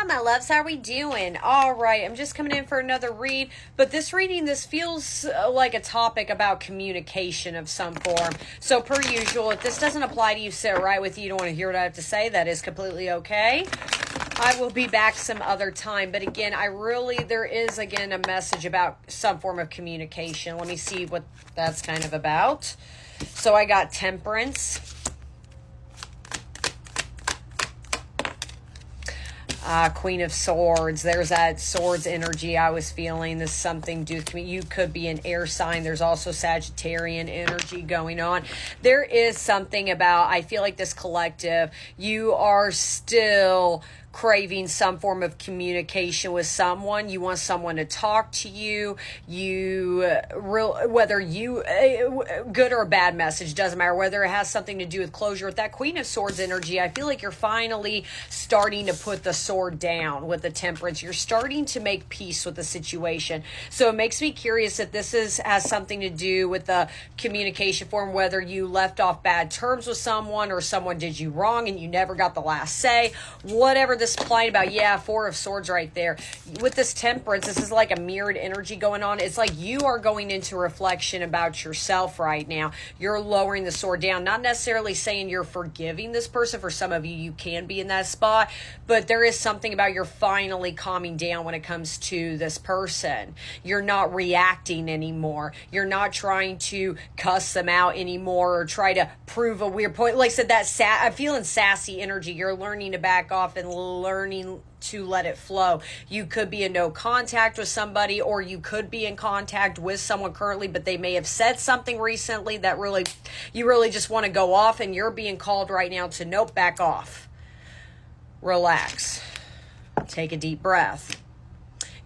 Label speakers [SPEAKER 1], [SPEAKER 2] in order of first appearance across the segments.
[SPEAKER 1] on, my loves? How are we doing? All right, I'm just coming in for another read, but this reading, this feels like a topic about communication of some form. So per usual, if this doesn't apply to you, sit right with you. You don't want to hear what I have to say. That is completely okay. I will be back some other time. But again, there is, again, a message about some form of communication. Let me see what that's kind of about. So I got Temperance. Queen of Swords. There's that swords energy I was feeling. This is something to do with me. You could be an air sign. There's also Sagittarian energy going on. There is something about, I feel like this collective, you are still craving some form of communication with someone. You want someone to talk to you. Whether you, good or a bad message, doesn't matter. Whether it has something to do with closure. With that Queen of Swords energy, I feel like you're finally starting to put the sword down with the Temperance. You're starting to make peace with the situation. So it makes me curious if this has something to do with the communication form, whether you left off bad terms with someone or someone did you wrong and you never got the last say. Whatever this plight about, yeah, Four of Swords right there. With this Temperance, this is like a mirrored energy going on. It's like you are going into reflection about yourself right now. You're lowering the sword down. Not necessarily saying you're forgiving this person. For some of you, you can be in that spot. But there is something about you're finally calming down when it comes to this person. You're not reacting anymore. You're not trying to cuss them out anymore or try to prove a weird point. Like I said, I'm feeling sassy energy. You're learning to back off and learning to let it flow. You could be in no contact with somebody, or you could be in contact with someone currently, but they may have said something recently that you really just want to go off, and you're being called right now to nope, back off. Relax. Take a deep breath.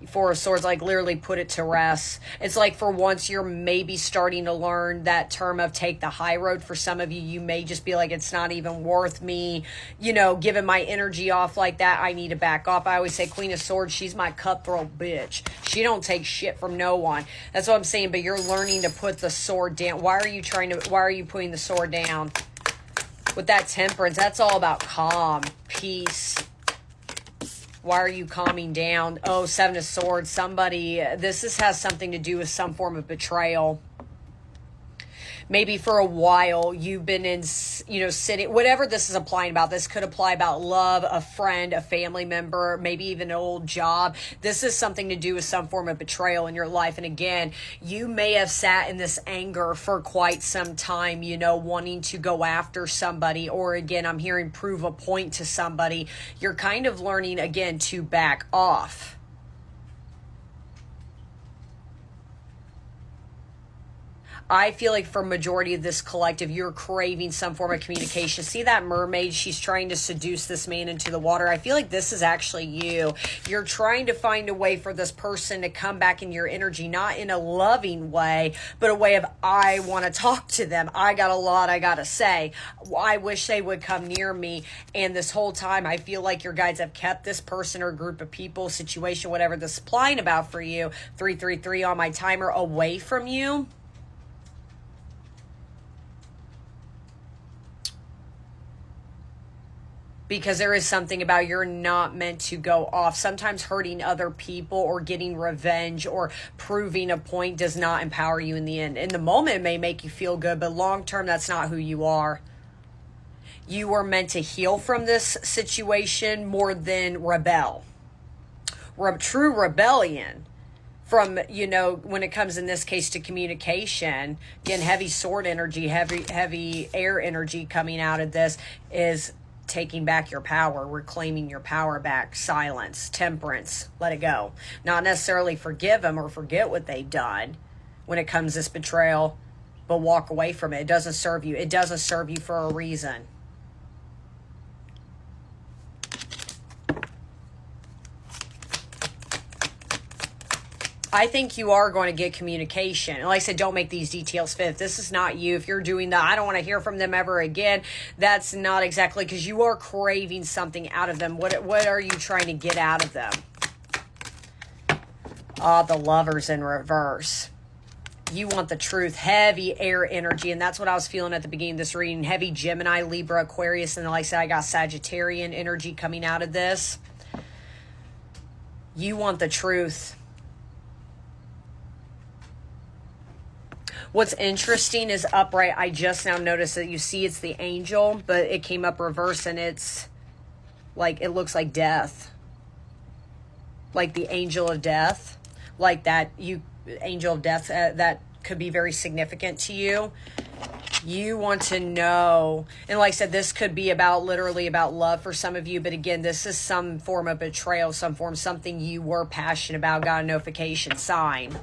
[SPEAKER 1] Four of Swords, like literally put it to rest. It's like for once you're maybe starting to learn that term of take the high road. For some of you, you may just be like, it's not even worth me, giving my energy off like that. I need to back off. I always say Queen of Swords, she's my cutthroat bitch. She don't take shit from no one. That's what I'm saying, but you're learning to put the sword down. Why are you putting the sword down? With that Temperance, that's all about calm, peace. Why are you calming down? Oh, Seven of Swords. This has something to do with some form of betrayal. Maybe for a while you've been in, sitting, whatever this is applying about. This could apply about love, a friend, a family member, maybe even an old job. This is something to do with some form of betrayal in your life. And again, you may have sat in this anger for quite some time, wanting to go after somebody. Or again, I'm hearing prove a point to somebody. You're kind of learning, again, to back off. I feel like for majority of this collective, you're craving some form of communication. See that mermaid? She's trying to seduce this man into the water. I feel like this is actually you. You're trying to find a way for this person to come back in your energy, not in a loving way, but a way of, I want to talk to them. I got a lot I got to say. I wish they would come near me. And this whole time, I feel like your guides have kept this person or group of people, situation, whatever this is applying about for you, 333 on my timer, away from you. Because there is something about you're not meant to go off. Sometimes hurting other people or getting revenge or proving a point does not empower you in the end. In the moment, it may make you feel good, but long term, that's not who you are. You are meant to heal from this situation more than rebel. True rebellion from, when it comes in this case to communication, again, heavy sword energy, heavy air energy coming out of this is taking back your power, reclaiming your power back, silence, Temperance, let it go. Not necessarily forgive them or forget what they've done when it comes to this betrayal, but walk away from it. It doesn't serve you. It doesn't serve you for a reason. I think you are going to get communication. And like I said, don't make these details fit. If this is not you, if you're doing that, I don't want to hear from them ever again. That's not exactly, because you are craving something out of them. What are you trying to get out of them? The Lovers in reverse. You want the truth, heavy air energy, and that's what I was feeling at the beginning of this reading. Heavy Gemini, Libra, Aquarius, and like I said, I got Sagittarian energy coming out of this. You want the truth. What's interesting is upright. I just now noticed that you see it's the angel, but it came up reverse and it's like, it looks like death. Like the angel of death. Like that angel of death, that could be very significant to you. You want to know, and like I said, this could be literally about love for some of you, but again, this is some form of betrayal, something you were passionate about, got a notification, sign.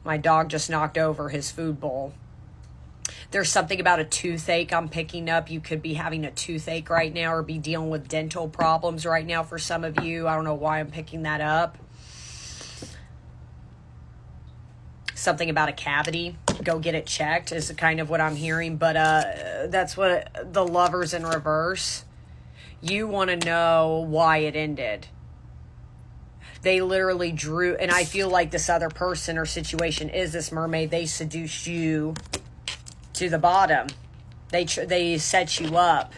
[SPEAKER 1] My dog just knocked over his food bowl. There's something about a toothache I'm picking up. You could be having a toothache right now or be dealing with dental problems right now for some of you. I don't know why I'm picking that up. Something about a cavity. Go get it checked is kind of what I'm hearing. But that's what the Lovers in reverse. You want to know why it ended. They literally drew, and I feel like this other person or situation is this mermaid. They seduced you to the bottom. They set you up.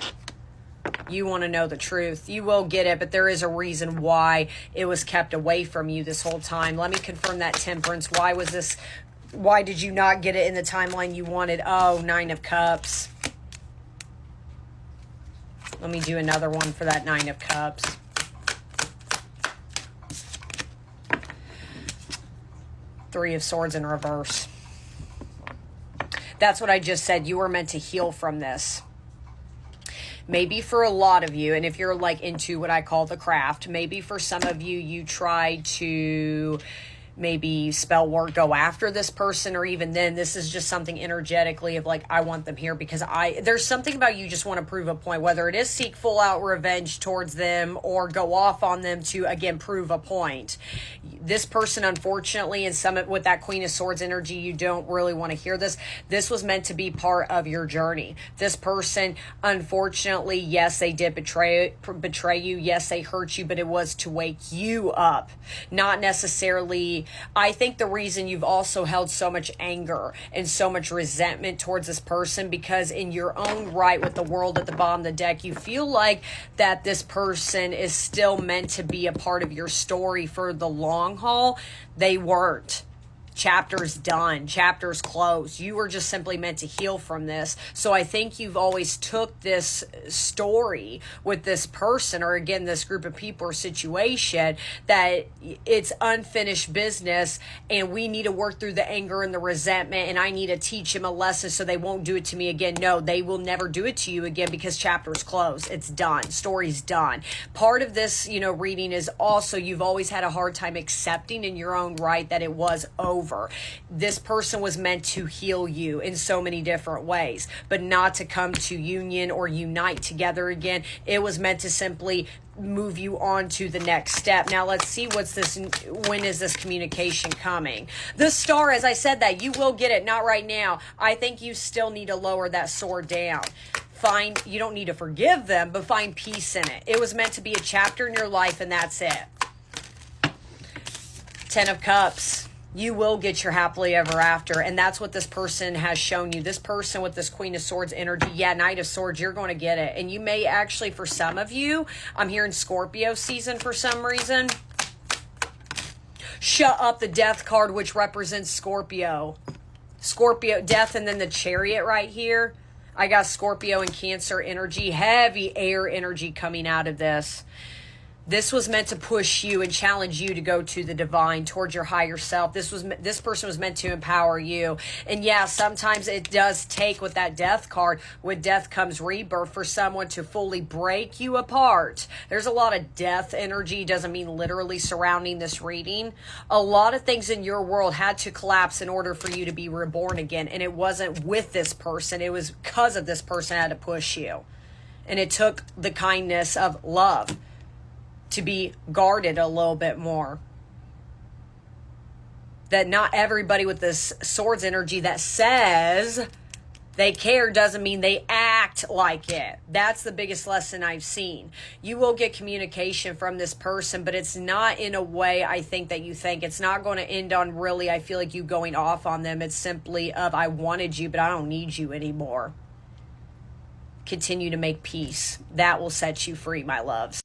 [SPEAKER 1] You want to know the truth. You will get it, but there is a reason why it was kept away from you this whole time. Let me confirm that, Temperance. Why did you not get it in the timeline you wanted? Oh, 9 of Cups. Let me do another one for that 9 of Cups. Three of Swords in reverse. That's what I just said. You were meant to heal from this. Maybe for a lot of you, and if you're like into what I call the craft, maybe for some of you, you tried to maybe spell work, go after this person, or even then, this is just something energetically of like, I want them here because there's something about you just want to prove a point, whether it is seek full out revenge towards them or go off on them to, again, prove a point. This person, unfortunately, and with that Queen of Swords energy, you don't really want to hear this. This was meant to be part of your journey. This person, unfortunately, yes, they did betray you. Yes, they hurt you, but it was to wake you up, not necessarily. I think the reason you've also held so much anger and so much resentment towards this person, because in your own right, with the World at the bottom of the deck, you feel like that this person is still meant to be a part of your story for the long haul. They weren't. Chapters done, chapters closed. You were just simply meant to heal from this. So I think you've always took this story with this person, or again, this group of people or situation, that it's unfinished business and we need to work through the anger and the resentment, and I need to teach them a lesson so they won't do it to me again. No, they will never do it to you again because chapter's closed. It's done. Story's done. Part of this, reading is also you've always had a hard time accepting in your own right that it was over. This person was meant to heal you in so many different ways, but not to come to union or unite together again. It was meant to simply move you on to the next step. Now let's see when is this communication coming? The Star, as I said, that you will get it, not right now. I think you still need to lower that sword down. You don't need to forgive them, but find peace in it. It was meant to be a chapter in your life, and that's it. 10 of Cups. You will get your happily ever after, and that's what this person has shown you. This person with this Queen of Swords energy, Knight of Swords, you're going to get it. And you may actually, for some of you, I'm hearing Scorpio season for some reason. Shut up, the Death card, which represents Scorpio. Scorpio, death, and then the Chariot right here. I got Scorpio and Cancer energy, heavy air energy coming out of this. This was meant to push you and challenge you to go to the divine, towards your higher self. This person was meant to empower you. And yeah, sometimes it does take, with that Death card, with death comes rebirth, for someone to fully break you apart. There's a lot of death energy, doesn't mean literally surrounding this reading. A lot of things in your world had to collapse in order for you to be reborn again. And it wasn't with this person. It was because of this person had to push you. And it took the kindness of love to be guarded a little bit more. That not everybody with this Swords energy that says they care doesn't mean they act like it. That's the biggest lesson I've seen. You will get communication from this person, but it's not in a way I think that you think. It's not going to end on really, I feel like, you going off on them. It's simply of, I wanted you, but I don't need you anymore. Continue to make peace. That will set you free, my loves.